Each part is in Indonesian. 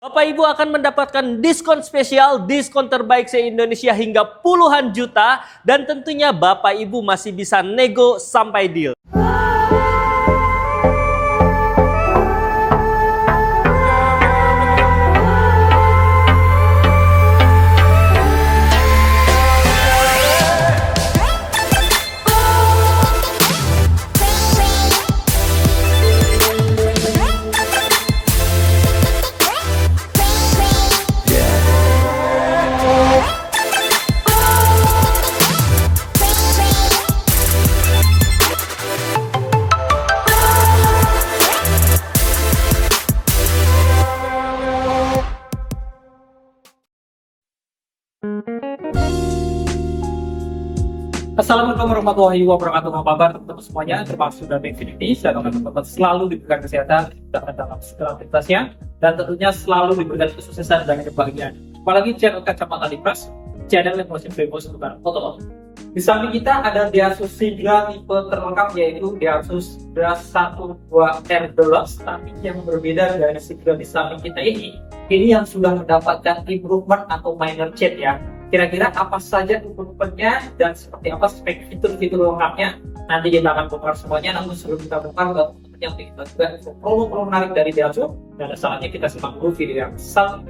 Bapak Ibu akan mendapatkan diskon spesial, diskon terbaik se-Indonesia hingga puluhan juta, dan tentunya Bapak Ibu masih bisa nego sampai deal. Assalamualaikum warahmatullahi wabarakatuh. Apa kabar teman-teman semuanya? Termasuk dari Infinity. Semoga teman-teman selalu diberikan kesehatan dan dalam segala aktivitasnya, dan tentunya selalu diberikan kesuksesan dan kebahagiaan. Apalagi channel Kacamata Libras, channel yang masih famous untuk foto. Di samping kita ada Asus Sigra tipe terlengkap, yaitu Asus Sigra 12R Deluxe. Tapi yang berbeda dari Sigra di samping kita ini yang sudah mendapatkan improvement atau minor change ya. Kira-kira apa saja improvementnya dan seperti apa spek fitur-fitur lengkapnya, nanti kita akan bongkar semuanya. Namun sebelum kita bongkar, yang kita juga promo menarik dari Asus, dan saatnya kita simak dulu video yang satu.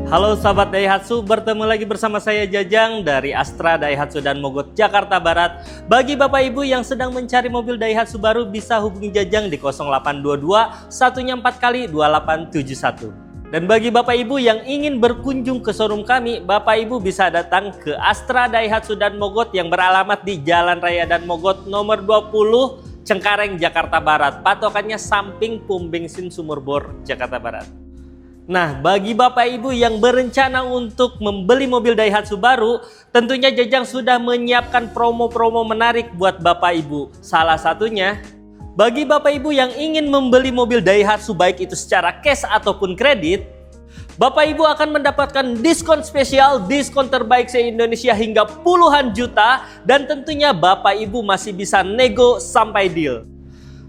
Halo sahabat Daihatsu, bertemu lagi bersama saya Jajang dari Astra Daihatsu dan Mogot Jakarta Barat. Bagi Bapak Ibu yang sedang mencari mobil Daihatsu baru, bisa hubungi Jajang di 0822 144 kali 2871. Dan bagi Bapak Ibu yang ingin berkunjung ke showroom kami, Bapak Ibu bisa datang ke Astra Daihatsu dan Mogot yang beralamat di Jalan Raya Dan Mogot nomor 20 Cengkareng, Jakarta Barat. Patokannya samping pom bensin Sumur Bor, Jakarta Barat. Nah, bagi Bapak Ibu yang berencana untuk membeli mobil Daihatsu baru, tentunya Jajang sudah menyiapkan promo-promo menarik buat Bapak Ibu. Salah satunya, bagi Bapak Ibu yang ingin membeli mobil Daihatsu baik itu secara cash ataupun kredit, Bapak Ibu akan mendapatkan diskon spesial, diskon terbaik se-Indonesia hingga puluhan juta, dan tentunya Bapak Ibu masih bisa nego sampai deal.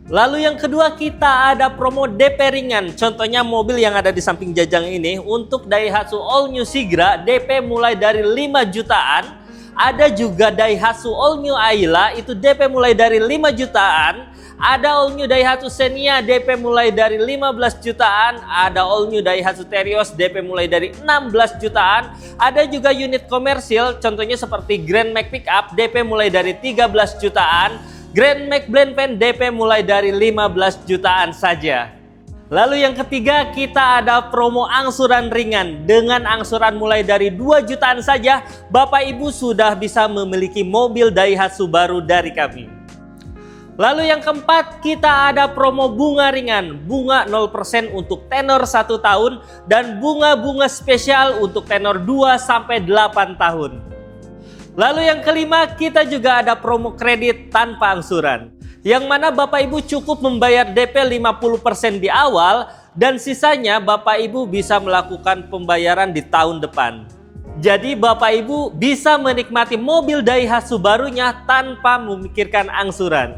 Lalu yang kedua, kita ada promo DP ringan. Contohnya mobil yang ada di samping Jajang ini untuk Daihatsu All New Sigra DP mulai dari 5 jutaan. Ada juga Daihatsu All New Ayla itu DP mulai dari 5 jutaan. Ada All New Daihatsu Xenia DP mulai dari 15 jutaan. Ada All New Daihatsu Terios DP mulai dari 16 jutaan. Ada juga unit komersil, contohnya seperti Grand Max Pickup DP mulai dari 13 jutaan. Grand Max Blend Pen DP mulai dari 15 jutaan saja. Lalu yang ketiga, kita ada promo angsuran ringan. Dengan angsuran mulai dari 2 jutaan saja, Bapak Ibu sudah bisa memiliki mobil Daihatsu baru dari kami. Lalu yang keempat, kita ada promo bunga ringan. Bunga 0% untuk tenor 1 tahun dan bunga-bunga spesial untuk tenor 2-8 tahun. Lalu yang kelima, kita juga ada promo kredit tanpa angsuran. Yang mana Bapak Ibu cukup membayar DP 50% di awal, dan sisanya Bapak Ibu bisa melakukan pembayaran di tahun depan. Jadi Bapak Ibu bisa menikmati mobil Daihatsu barunya tanpa memikirkan angsuran.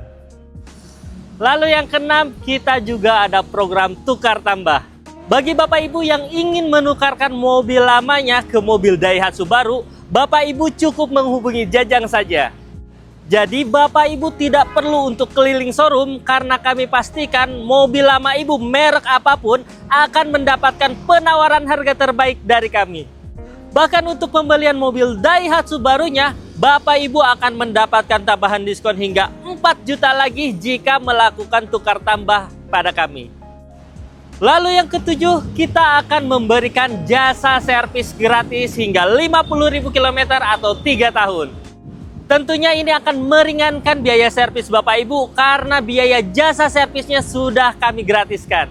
Lalu yang keenam, kita juga ada program tukar tambah. Bagi Bapak Ibu yang ingin menukarkan mobil lamanya ke mobil Daihatsu baru, Bapak Ibu cukup menghubungi Jajang saja. Jadi Bapak Ibu tidak perlu untuk keliling showroom, karena kami pastikan mobil lama Ibu merek apapun akan mendapatkan penawaran harga terbaik dari kami. Bahkan untuk pembelian mobil Daihatsu barunya, Bapak Ibu akan mendapatkan tambahan diskon hingga 4 juta lagi jika melakukan tukar tambah pada kami. Lalu yang ketujuh, kita akan memberikan jasa servis gratis hingga 50.000 km atau 3 tahun. Tentunya ini akan meringankan biaya servis Bapak Ibu karena biaya jasa servisnya sudah kami gratiskan.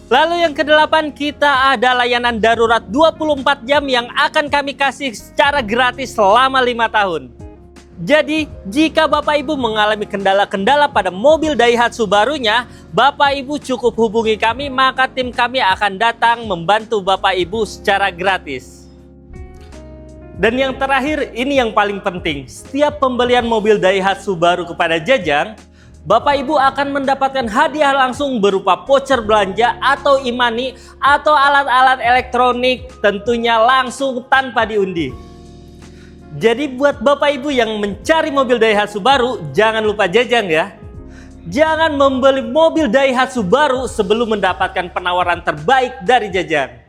Lalu yang kedelapan, kita ada layanan darurat 24 jam yang akan kami kasih secara gratis selama 5 tahun. Jadi, jika Bapak Ibu mengalami kendala-kendala pada mobil Daihatsu barunya, Bapak Ibu cukup hubungi kami, maka tim kami akan datang membantu Bapak Ibu secara gratis. Dan yang terakhir, ini yang paling penting. Setiap pembelian mobil Daihatsu baru kepada Jajang, Bapak Ibu akan mendapatkan hadiah langsung berupa voucher belanja atau e-money atau alat-alat elektronik, tentunya langsung tanpa diundi. Jadi buat Bapak Ibu yang mencari mobil Daihatsu baru, jangan lupa Jajang ya. Jangan membeli mobil Daihatsu baru sebelum mendapatkan penawaran terbaik dari Jajang.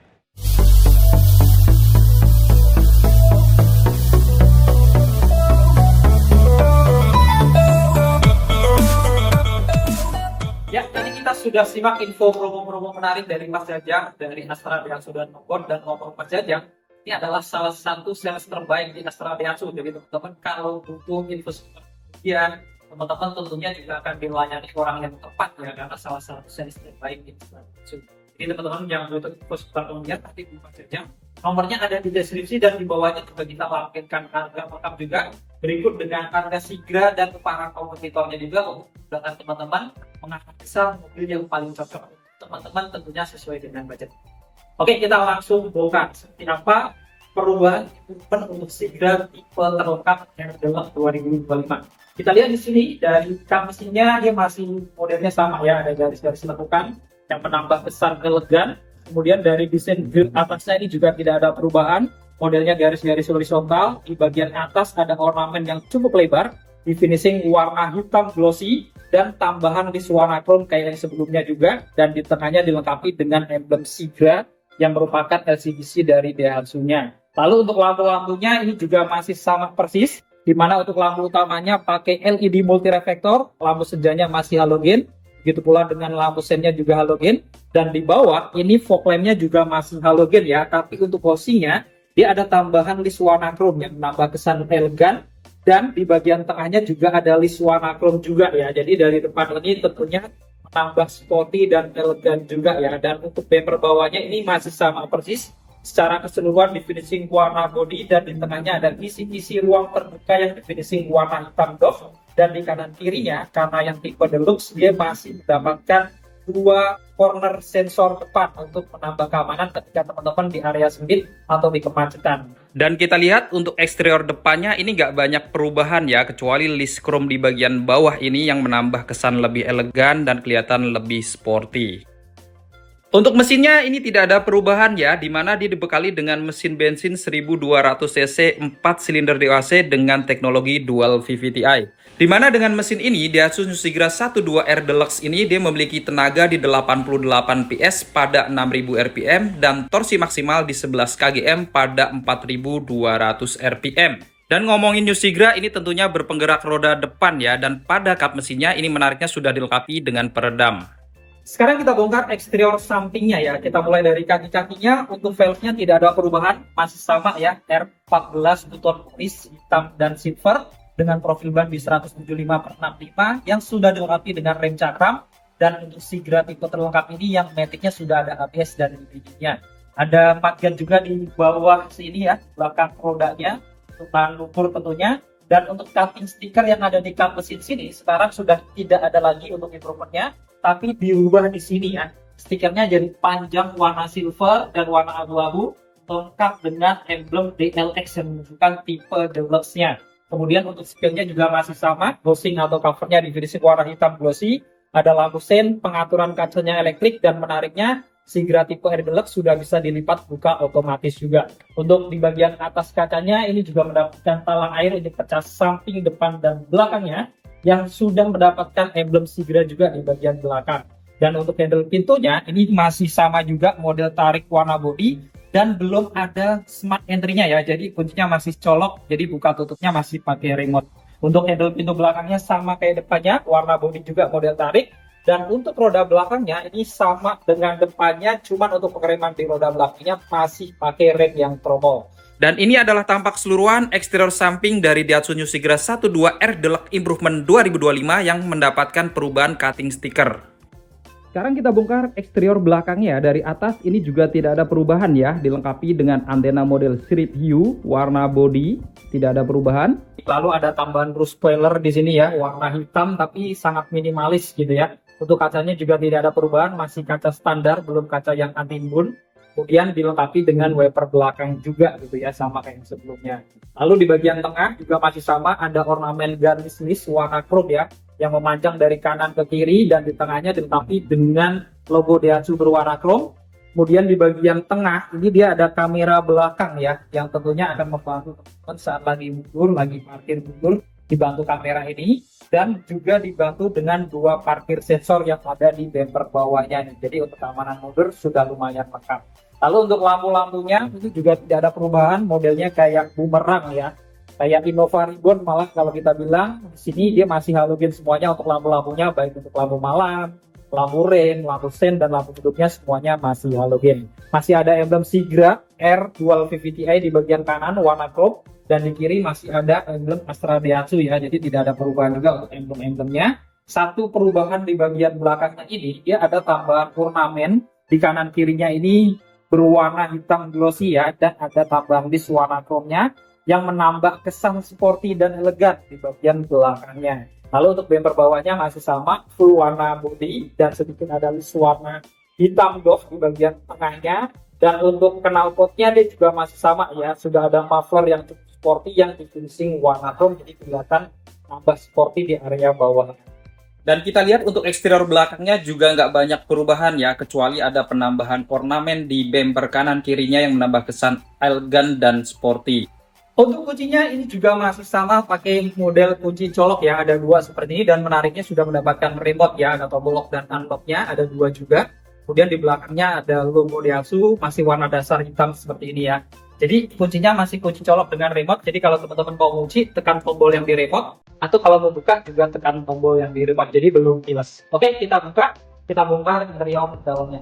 Ya, tadi kita sudah simak info promo-promo menarik dari Mas Jajang, dari Astra Daihatsu dan Mogot, dan ngomong Mas Jajang, ini adalah salah satu sales terbaik di Astra Daihatsu. Jadi teman-teman kalau butuh info seperti dia, teman-teman tentunya juga akan dilayani orang yang tepat ya, karena salah satu sales terbaik di Astra Daihatsu. Jadi teman-teman yang butuh info seputar pembelian, nanti Mas Jajang, nomornya ada di deskripsi dan di bawahnya juga kita lampirkan harga lengkap juga, berikut dengan harga Sigra dan para kompetitornya juga, untuk teman-teman menganalisa mobil yang paling cocok untuk teman-teman, tentunya sesuai dengan budget. Oke, kita langsung bongkar seperti apa perubahan untuk Sigra tipe terlengkap yang adalah 2025. Kita lihat di sini dari kap mesinnya, dia masih modelnya sama ya, ada garis-garis lekukan yang menambah kesan elegan. Kemudian dari desain grill atasnya ini juga tidak ada perubahan, modelnya garis-garis horizontal. Di bagian atas ada ornamen yang cukup lebar, di finishing warna hitam glossy, dan tambahan list warna chrome kayak yang sebelumnya juga, dan di tengahnya dilengkapi dengan emblem Sigra yang merupakan LCGC dari Daihatsu-nya. Lalu untuk lampu-lampunya ini juga masih sama persis, di mana untuk lampu utamanya pakai LED multireflektor, lampu sejanya masih halogen, begitu pula dengan lampu sennya juga halogen, dan di bawah ini fog lamp-nya juga masih halogen ya, tapi untuk housing-nya dia ada tambahan list warna chrome yang menambah kesan elegan. Dan di bagian tengahnya juga ada list warna chrome juga ya. Jadi dari depan ini tentunya menambah sporty dan elegan juga ya. Dan untuk bumper bawahnya ini masih sama persis. Secara keseluruhan di finishing warna body, dan di tengahnya ada isi-isi ruang terbuka yang di finishing warna hitam doff. Dan di kanan kirinya, karena yang tipe deluxe, dia masih mendapatkan dua corner sensor depan untuk menambah keamanan ketika teman-teman di area sempit atau di kemacetan. Dan kita lihat untuk eksterior depannya ini nggak banyak perubahan ya, kecuali list chrome di bagian bawah ini yang menambah kesan lebih elegan dan kelihatan lebih sporty. Untuk mesinnya ini tidak ada perubahan ya, dimana dia dibekali dengan mesin bensin 1200 cc 4 silinder DOHC dengan teknologi dual VVTi. Dimana dengan mesin ini Daihatsu New Sigra 12R Deluxe ini dia memiliki tenaga di 88 PS pada 6000 rpm dan torsi maksimal di 11 kgm pada 4200 rpm. Dan ngomongin New Sigra ini tentunya berpenggerak roda depan ya, dan pada kap mesinnya ini menariknya sudah dilengkapi dengan peredam. Sekarang kita bongkar eksterior sampingnya ya. Kita mulai dari kaki-kakinya. Untuk velgnya tidak ada perubahan, masih sama ya, R14 buton polis hitam dan silver dengan profil ban di 175/65 yang sudah dilengkapi dengan rem cakram. Dan untuk Sigra tipe terlengkap ini yang maticnya sudah ada ABS dan EBD-nya. Ada matic juga di bawah sini ya, belakang rodanya untuk tahan lumpur tentunya. Dan untuk cutting stiker yang ada di kap mesin sini sekarang sudah tidak ada lagi untuk improvementnya, tapi diubah di sini ya. Stikernya jadi panjang warna silver dan warna abu-abu, lengkap dengan emblem DLX yang menunjukkan tipe deluxe-nya. Kemudian untuk spionnya juga masih sama, housing atau covernya di finishing warna hitam glossy, ada lampu sen, pengaturan kacanya elektrik, dan menariknya Sigra tipe R Deluxe sudah bisa dilipat buka otomatis juga. Untuk di bagian atas kacanya ini juga mendapatkan talang air untuk kaca samping, depan, dan belakangnya yang sudah mendapatkan emblem Sigra juga di bagian belakang. Dan untuk handle pintunya ini masih sama juga, model tarik warna body, dan belum ada smart entry-nya ya, jadi kuncinya masih colok, jadi buka tutupnya masih pakai remote. Untuk handle pintu belakangnya sama kayak depannya, warna body juga model tarik. Dan untuk roda belakangnya ini sama dengan depannya, cuman untuk pengereman di roda belakangnya masih pakai rem yang tromol. Dan ini adalah tampak keseluruhan eksterior samping dari Daihatsu New Sigra 12R Deluxe Improvement 2025 yang mendapatkan perubahan cutting stiker. Sekarang kita bongkar eksterior belakangnya. Dari atas ini juga tidak ada perubahan ya, dilengkapi dengan antena model strip view, warna body, tidak ada perubahan. Lalu ada tambahan roof spoiler di sini ya, warna hitam tapi sangat minimalis gitu ya. Untuk kacanya juga tidak ada perubahan, masih kaca standar, belum kaca yang anti embun. kemudian dilengkapi dengan wiper belakang juga gitu ya, sama kayak yang sebelumnya. Lalu di bagian tengah juga masih sama, ada ornamen garnish list warna chrome ya, yang memanjang dari kanan ke kiri, dan di tengahnya dilengkapi dengan logo Daihatsu berwarna chrome. Kemudian di bagian tengah ini dia ada kamera belakang ya, yang tentunya akan membantu teman-teman saat lagi mundur, lagi parkir mundur, dibantu kamera ini, dan juga dibantu dengan 2 parkir sensor yang ada di bumper bawahnya. Jadi untuk keamanan mundur sudah lumayan lengkap. Lalu untuk lampu-lampunya itu juga tidak ada perubahan, modelnya kayak bumerang ya, kayak Innova Ribbon. Malah kalau kita bilang di sini dia masih halogen semuanya untuk lampu-lampunya, baik untuk lampu malam, lampu rain, lampu sen, dan lampu hidupnya semuanya masih halogen. Masih ada emblem Sigra R Dual VVTi di bagian kanan warna chrome, dan di kiri masih ada emblem Astra Daihatsu ya, jadi tidak ada perubahan juga untuk emblem-emblemnya. Satu perubahan di bagian belakangnya ini, dia ada tambahan ornamen di kanan kirinya ini berwarna hitam glossy ya, dan ada tambahan list warna chrome-nya yang menambah kesan sporty dan elegan di bagian belakangnya. Lalu untuk bumper bawahnya masih sama, full warna body, dan sedikit ada list warna hitam doff di bagian tengahnya. Dan untuk knalpotnya dia juga masih sama ya, sudah ada muffler yang cukup sporty yang di finishing warna chrome, jadi kelihatan tambah sporty di area bawah. Dan kita lihat untuk eksterior belakangnya juga nggak banyak perubahan ya, kecuali ada penambahan ornamen di bumper kanan kirinya yang menambah kesan elegan dan sporty. Untuk kuncinya ini juga masih sama, pakai model kunci colok ya, ada 2 seperti ini, dan menariknya sudah mendapatkan remote ya, ada tombol lock dan unlocknya, ada 2 juga. Kemudian di belakangnya ada logo Daihatsu, masih warna dasar hitam seperti ini ya. Jadi kuncinya masih kunci colok dengan remote, jadi kalau teman-teman mau kunci tekan tombol yang di remote, atau kalau mau buka juga tekan tombol yang di remote, jadi belum keyless. Oke, kita buka, kita bongkar interior dalamnya.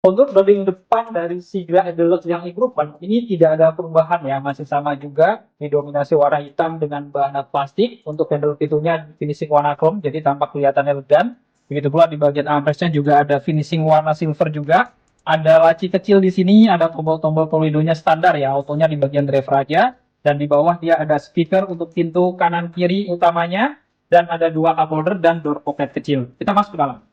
Untuk bagian depan dari Sigra Deluxe yang improvement ini tidak ada perubahan ya, masih sama juga, didominasi warna hitam dengan bahan plastik. Untuk handle pintunya finishing warna chrome, jadi tampak kelihatan elegan. Begitu pula di bagian armrestnya juga ada finishing warna silver juga. Ada laci kecil di sini, ada tombol-tombol torpedonya standar ya, autonya di bagian driver aja. Dan di bawah dia ada speaker untuk pintu kanan kiri utamanya, dan ada 2 cup holder dan door pocket kecil. Kita masuk ke dalam.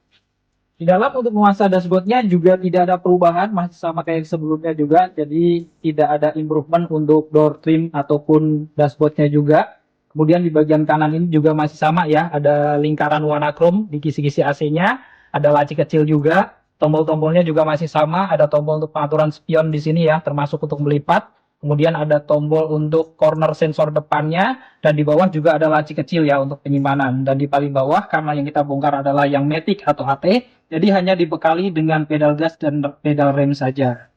Di dalam untuk nuansa dashboardnya juga tidak ada perubahan, masih sama kayak sebelumnya juga, jadi tidak ada improvement untuk door trim ataupun dashboardnya juga. Kemudian di bagian kanan ini juga masih sama ya, ada lingkaran warna chrome di kisi-kisi AC-nya, ada laci kecil juga, tombol-tombolnya juga masih sama, ada tombol untuk pengaturan spion di sini ya, termasuk untuk melipat. Kemudian ada tombol untuk corner sensor depannya, dan di bawah juga ada laci kecil ya untuk penyimpanan. Dan di paling bawah, karena yang kita bongkar adalah yang Matic atau AT, jadi hanya dibekali dengan pedal gas dan pedal rem saja.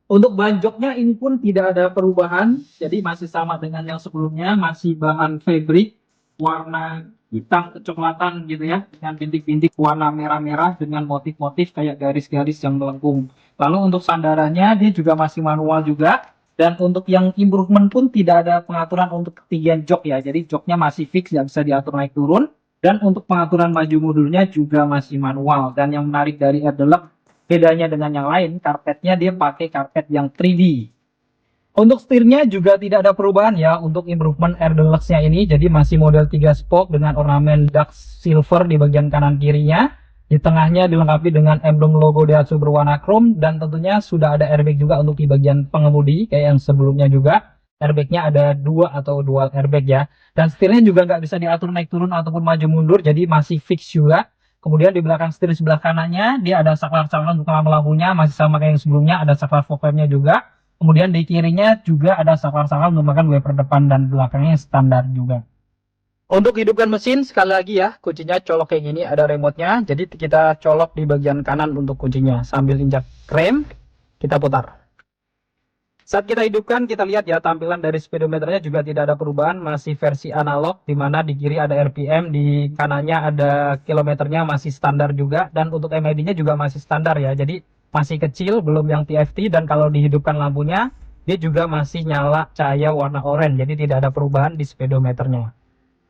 Untuk ban joknya ini pun tidak ada perubahan, jadi masih sama dengan yang sebelumnya, masih bahan fabric warna hitam kecoklatan gitu ya, dengan bintik-bintik warna merah-merah dengan motif-motif kayak garis-garis yang melengkung. Lalu untuk sandarannya dia juga masih manual juga. Dan untuk yang improvement pun tidak ada pengaturan untuk ketinggian jok ya. Jadi joknya masih fix, nggak bisa diatur naik turun. Dan untuk pengaturan maju mundurnya juga masih manual. Dan yang menarik dari Air Deluxe, bedanya dengan yang lain, karpetnya dia pakai karpet yang 3D. Untuk setirnya juga tidak ada perubahan ya untuk improvement Air Deluxe-nya ini. Jadi masih model 3 spoke dengan ornamen dark silver di bagian kanan kirinya. Di tengahnya dilengkapi dengan emblem logo Daihatsu berwarna chrome, dan tentunya sudah ada airbag juga untuk di bagian pengemudi kayak yang sebelumnya juga. Airbagnya ada 2 atau dual airbag ya. Dan setirnya juga nggak bisa diatur naik turun ataupun maju mundur, jadi masih fix juga. Kemudian di belakang setir sebelah kanannya dia ada saklar-saklar untuk lampu-lampunya, masih sama kayak yang sebelumnya, ada saklar fog lampnya juga. Kemudian di kirinya juga ada saklar-saklar menggunakan wiper depan dan belakangnya standar juga. Untuk hidupkan mesin, sekali lagi ya, kuncinya colok kayak gini, ada remote-nya. Jadi kita colok di bagian kanan untuk kuncinya. Sambil injak rem, kita putar. Saat kita hidupkan, kita lihat ya, tampilan dari speedometernya juga tidak ada perubahan. Masih versi analog, di mana di kiri ada RPM, di kanannya ada kilometernya masih standar juga. Dan untuk MID-nya juga masih standar ya. Jadi masih kecil, belum yang TFT. Dan kalau dihidupkan lampunya, dia juga masih nyala cahaya warna oranye. Jadi tidak ada perubahan di speedometernya.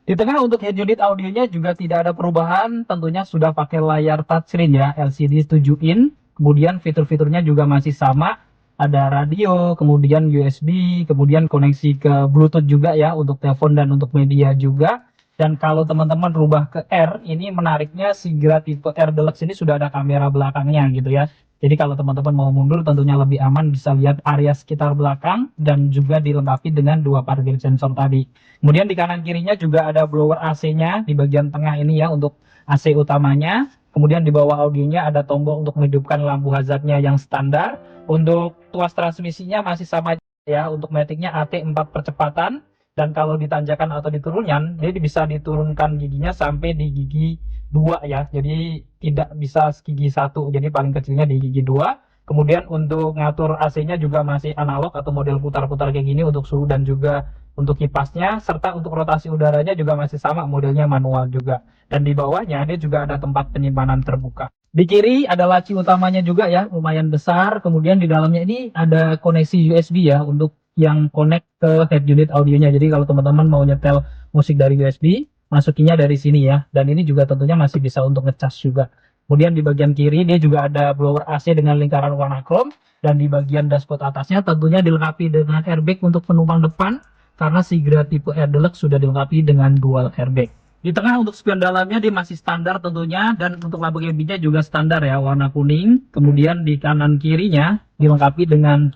Di tengah untuk head unit audionya juga tidak ada perubahan, tentunya sudah pakai layar touchscreen ya, LCD 7 in. Kemudian fitur-fiturnya juga masih sama, ada radio, kemudian USB, kemudian koneksi ke Bluetooth juga ya untuk telepon dan untuk media juga. Dan kalau teman-teman rubah ke R, ini menariknya Sigra tipe R Deluxe ini sudah ada kamera belakangnya gitu ya. Jadi kalau teman-teman mau mundur tentunya lebih aman, bisa lihat area sekitar belakang dan juga dilengkapi dengan dua parkir sensor tadi. Kemudian di kanan kirinya juga ada blower AC-nya di bagian tengah ini ya untuk AC utamanya. Kemudian di bawah audionya ada tombol untuk menghidupkan lampu hazardnya yang standar. Untuk tuas transmisinya masih sama ya, untuk maticnya AT4 percepatan. Dan kalau ditanjakan atau diturunkan, dia bisa diturunkan giginya sampai di gigi 2 ya. Jadi tidak bisa gigi 1, jadi paling kecilnya di gigi 2. Kemudian untuk ngatur AC-nya juga masih analog atau model putar-putar kayak gini untuk suhu dan juga untuk kipasnya, serta untuk rotasi udaranya juga masih sama, modelnya manual juga. Dan di bawahnya dia juga ada tempat penyimpanan terbuka. Di kiri ada laci utamanya juga ya, lumayan besar. Kemudian di dalamnya ini ada koneksi USB ya untuk yang connect ke head unit audionya. Jadi kalau teman-teman mau nyetel musik dari USB, masukinnya dari sini ya. Dan ini juga tentunya masih bisa untuk ngecas juga. Kemudian di bagian kiri dia juga ada blower AC dengan lingkaran warna chrome. Dan di bagian dashboard atasnya tentunya dilengkapi dengan airbag untuk penumpang depan, karena Sigra tipe R Deluxe sudah dilengkapi dengan dual airbag. Di tengah untuk spion dalamnya dia masih standar tentunya, dan untuk lampu cabinnya juga standar ya, warna kuning. Kemudian di kanan kirinya dilengkapi dengan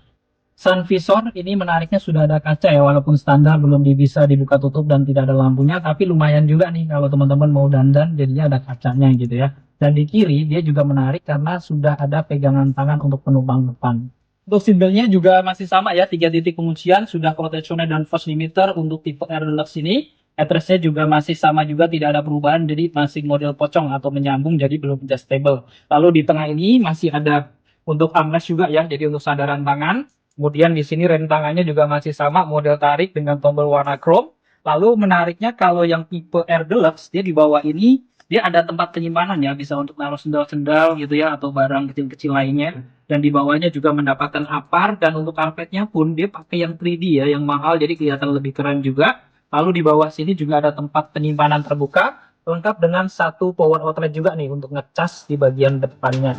sun visor. Ini menariknya sudah ada kaca ya, walaupun standar belum bisa dibuka tutup dan tidak ada lampunya, tapi lumayan juga nih kalau teman-teman mau dandan jadinya ada kacanya gitu ya. Dan di kiri dia juga menarik karena sudah ada pegangan tangan untuk penumpang depan. Untuk seatbeltnya juga masih sama ya, 3 titik penguncian, sudah proteksioner dan force limiter untuk tipe R Deluxe ini. Headrestnya juga masih sama juga, tidak ada perubahan, jadi masih model pocong atau menyambung, jadi belum adjustable. Lalu di tengah ini masih ada untuk armrest juga ya, jadi untuk sandaran tangan. Kemudian di sini rem tangannya juga masih sama, model tarik dengan tombol warna chrome. Lalu menariknya kalau yang tipe R Deluxe, dia di bawah ini dia ada tempat penyimpanan ya, bisa untuk naruh sendal-sendal gitu ya, atau barang kecil-kecil lainnya. Dan di bawahnya juga mendapatkan apar, dan untuk karpetnya pun dia pakai yang 3D ya, yang mahal, jadi kelihatan lebih keren juga. Lalu di bawah sini juga ada tempat penyimpanan terbuka, lengkap dengan satu power outlet juga nih untuk ngecas di bagian depannya.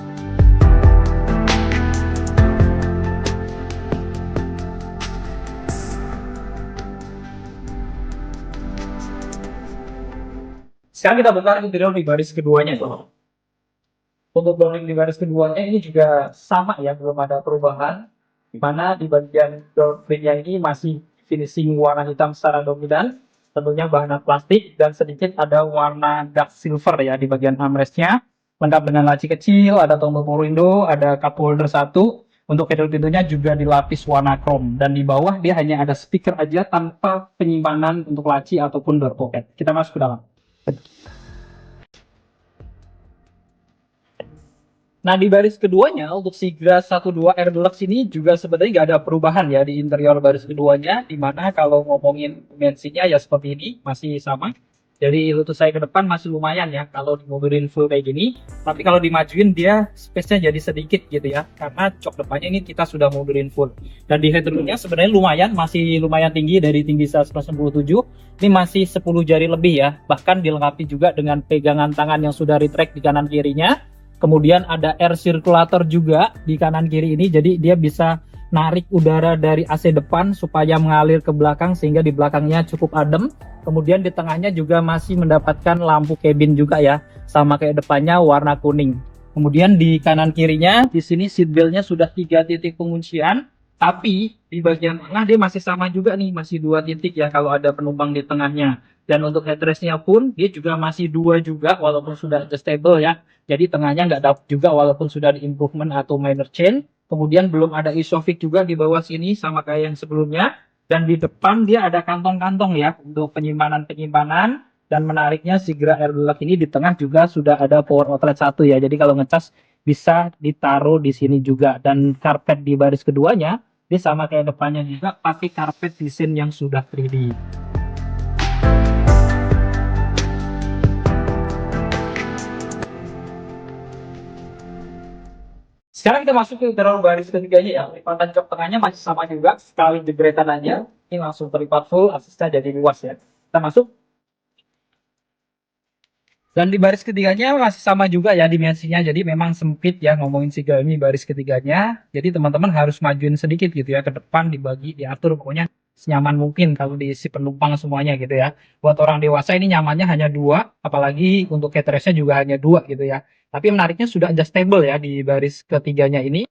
Sekarang kita bongkar interior di baris keduanya. Untuk downing di baris keduanya ini juga sama ya, belum ada perubahan. Di mana di bagian door frame-nya ini masih finishing warna hitam secara dominan. Tentunya bahan plastik dan sedikit ada warna dark silver ya di bagian armrest-nya. Lengkap dengan laci kecil, ada tombol power window, ada cup holder 1. Untuk kedua pintunya juga dilapis warna chrome. Dan di bawah dia hanya ada speaker aja tanpa penyimpanan untuk laci ataupun door pocket. Kita masuk ke dalam. Nah, di baris keduanya untuk Sigra 12 R Deluxe ini juga sebenarnya nggak ada perubahan ya di interior baris keduanya, dimana kalau ngomongin dimensinya ya seperti ini, masih sama. Jadi lutut saya ke depan masih lumayan ya kalau dimobilin full kayak gini, tapi kalau dimajuin dia space-nya jadi sedikit gitu ya, karena jok depannya ini kita sudah mobilin full. Dan di headroomnya sebenarnya lumayan, masih lumayan tinggi, dari tinggi 197, ini masih 10 jari lebih ya, bahkan dilengkapi juga dengan pegangan tangan yang sudah retract di kanan kirinya. Kemudian ada air circulator juga di kanan kiri ini, jadi dia bisa narik udara dari AC depan supaya mengalir ke belakang sehingga di belakangnya cukup adem. Kemudian di tengahnya juga masih mendapatkan lampu cabin juga ya, sama kayak depannya warna kuning. Kemudian di kanan kirinya di sini seatbeltnya sudah 3 titik penguncian, tapi di bagian tengah dia masih sama juga nih, masih 2 titik ya kalau ada penumpang di tengahnya. Dan untuk headrestnya pun dia juga masih 2 juga walaupun sudah adjustable ya. Jadi tengahnya nggak dapat juga walaupun sudah di improvement atau minor change. Kemudian belum ada isofix juga di bawah sini sama kayak yang sebelumnya. Dan di depan dia ada kantong-kantong ya untuk penyimpanan-penyimpanan. Dan menariknya Sigra R Deluxe ini di tengah juga sudah ada power outlet 1 ya. Jadi kalau ngecas bisa ditaruh di sini juga. Dan karpet di baris keduanya dia sama kayak depannya juga pakai karpet desain yang sudah 3D. Sekarang kita masuk ke interior baris ketiganya ya. Lipatan jok tengahnya masih sama juga, sekali jebretan aja. Ini langsung terlipat full, aksesnya jadi luas ya. Kita masuk. Dan di baris ketiganya masih sama juga ya dimensinya, jadi memang sempit ya ngomongin Xiaomi baris ketiganya. Jadi teman-teman harus majuin sedikit gitu ya ke depan, dibagi, diatur pokoknya senyaman mungkin kalau diisi penumpang semuanya gitu ya. Buat orang dewasa ini nyamannya hanya dua, apalagi untuk headrestnya juga hanya dua gitu ya. Tapi menariknya sudah adjustable ya di baris ketiganya ini.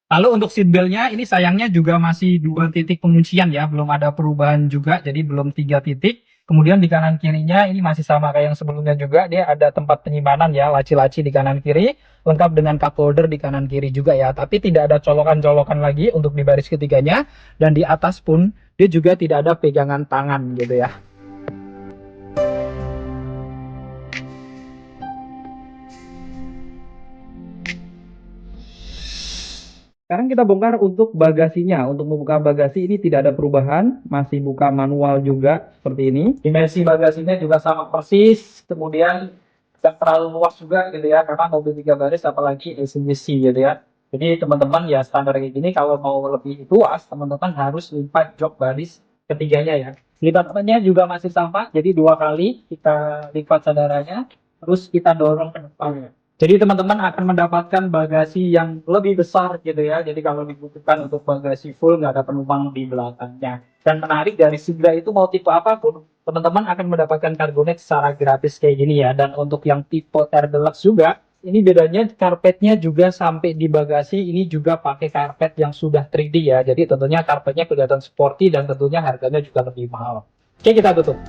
Lalu untuk seatbeltnya ini sayangnya juga masih 2 titik penguncian ya, belum ada perubahan juga, jadi belum 3 titik. Kemudian di kanan kirinya ini masih sama kayak yang sebelumnya juga, dia ada tempat penyimpanan ya, laci-laci di kanan kiri, lengkap dengan cup holder di kanan kiri juga ya. Tapi tidak ada colokan-colokan lagi untuk di baris ketiganya, dan di atas pun dia juga tidak ada pegangan tangan gitu ya. Sekarang kita bongkar untuk bagasinya. Untuk membuka bagasi ini tidak ada perubahan, masih buka manual juga seperti ini. Dimensi bagasinya juga sama persis, kemudian tidak terlalu luas juga gitu ya, karena mobil 3 baris apalagi ACDC gitu ya. Jadi teman-teman ya standar kayak gini kalau mau lebih luas, teman-teman harus lipat jok baris ketiganya ya. Lipatannya juga masih sama, jadi 2 kali kita lipat saudaranya, terus kita dorong ke depan. Jadi teman-teman akan mendapatkan bagasi yang lebih besar gitu ya. Jadi kalau dibutuhkan untuk bagasi full nggak ada penumpang di belakangnya. Dan menarik dari Sigra itu mau tipe apapun, teman-teman akan mendapatkan Cargonet secara gratis kayak gini ya. Dan untuk yang tipe Air Deluxe juga, ini bedanya karpetnya juga sampai di bagasi ini juga pakai karpet yang sudah 3D ya. Jadi tentunya karpetnya kelihatan sporty dan tentunya harganya juga lebih mahal. Oke, kita tutup.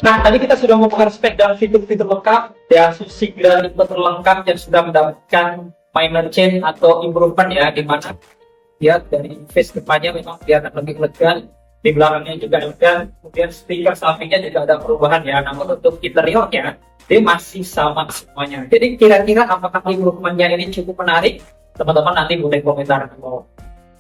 Nah, tadi kita sudah membongkar spek dan fitur-fitur lengkap ya, Sigra tipe terlengkap yang sudah mendapatkan minor change atau improvement ya, di mana ya dari face depannya memang kelihatan lebih elegan, di belakangnya juga elegan, kemudian stiker sampingnya juga ada perubahan ya. Namun untuk interiornya dia masih sama semuanya. Jadi kira-kira apakah improvementnya ini cukup menarik? Teman-teman nanti boleh komentar di bawah.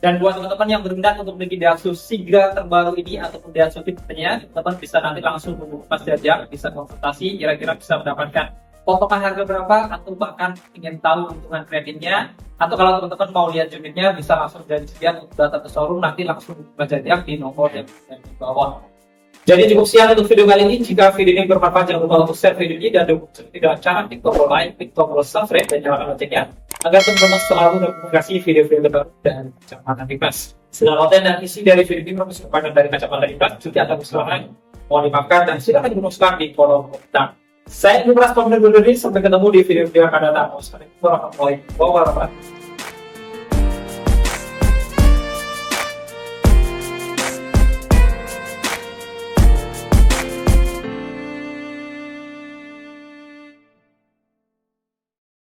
Dan buat teman-teman yang berminat untuk memiliki Daihatsu Sigra terbaru ini ataupun Daihatsu tipenya, teman-teman bisa nanti langsung menghubungi Mas Jajang, bisa konsultasi, kira-kira bisa mendapatkan potongan harga berapa, atau bahkan ingin tahu hitungan kreditnya, atau kalau teman-teman mau lihat unitnya bisa langsung janjian untuk datang ke showroom, nanti langsung Mas Jajang di nomor yang di bawah. Jadi cukup sekian untuk video kali ini. Jika video ini bermanfaat, jangan lupa untuk share video ini dan dukung tidak cara klik tombol like, klik tombol subscribe dan nyalakan loncengnya agar teman-teman selalu mendapatkan video-video terbaru dan kacamata bebas. Segala konten dan isi dari video ini merupakan dari kacamata bebas. Jika ada kesalahan, mohon dimaafkan dan silakan dirumuskan di kolom komentar. Saya Nubras Pemimpin Berdiri, sampai ketemu di video-video yang akan datang. Wassalamualaikum warahmatullahi wabarakatuh.